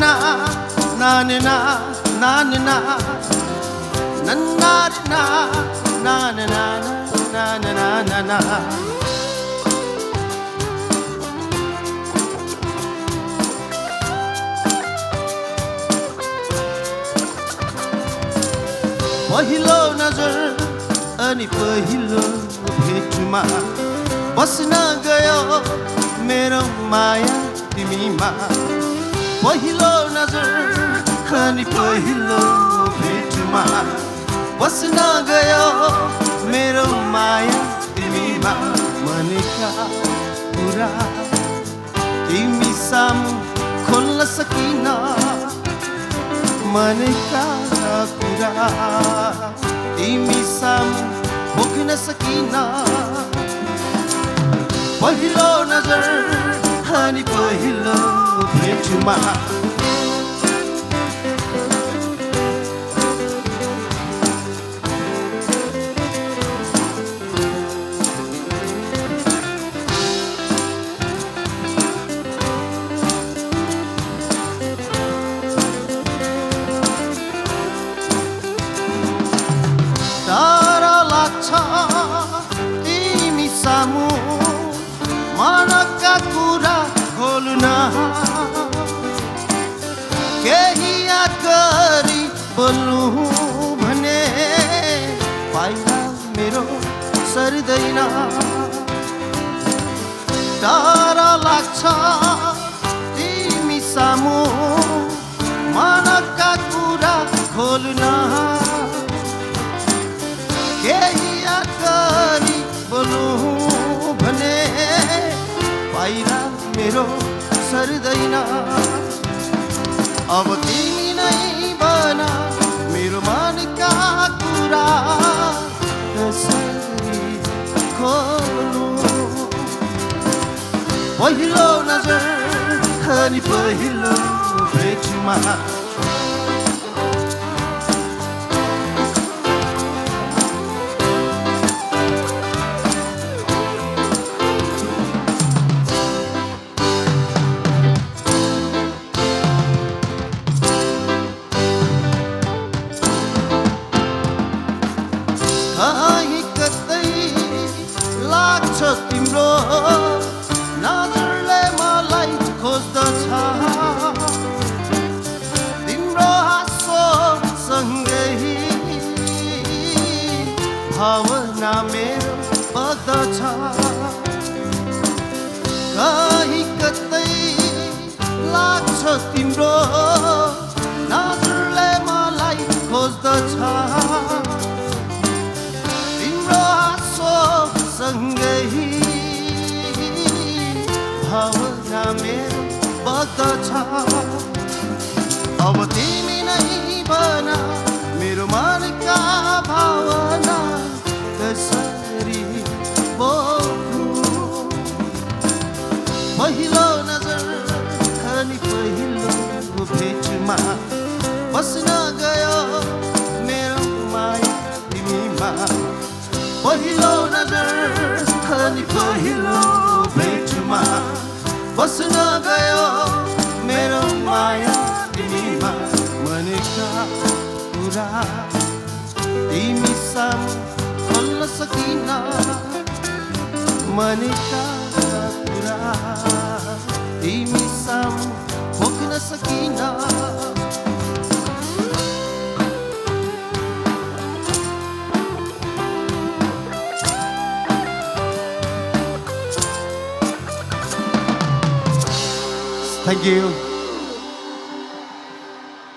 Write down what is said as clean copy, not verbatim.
nannarina nanina nanina nannarina nanina nanina nanina पहिलो नजर अनि पहिलो भेटमा बस्न गयो मेरो माया तिमीमा पहिलो नजर अनि पहिलो भेटमा बस्न गयो मेरो माया तिमीमा मनका कुरा तिमी सामु खोल्न सकिन मनका कुरा तिमी सामु पोख्न सकिन पहिलो नजर अनि पहिलो भेटमा तिमी सामु मनका कुरा खोल्न केही याद गरी बोल्नु भने पाइला मेरो सर्दैन डर लाग्छ तिमी सामु मनका कुरा खोल्न केही याद गरी बोल्नु भने पाइला मेरो सर्दैन अब तिमी नै भन मेरो मनका कुरा कसरी खोल्नु पहिलो नजर अनि पहिलो भेटमा कहीँ कतै लाग्छ तिम्रो नजरले मलाई खोज्दछ तिम्रो हाँसो सँगै भावना मेरो बग्दछ कहीँ कतै लाग्छ तिम्रो नजरले मलाई खोज्दछ सँगै भावना मेरो बग्दछ अब तिमी नै भन मेरो मनका भावना कसरी बोक्नु पहिलो नजर अनि पहिलो भेटमा बस्न गयो मेरो माया तिमीमा पहिलो नजर अनि पहिलो भेटमा बस्न गयो मेरो माया तिमीमा मनका कुरा तिमी सामु खोल्न सकिन मनका कुरा तिमी सामु पोख्न सकिन Thank you.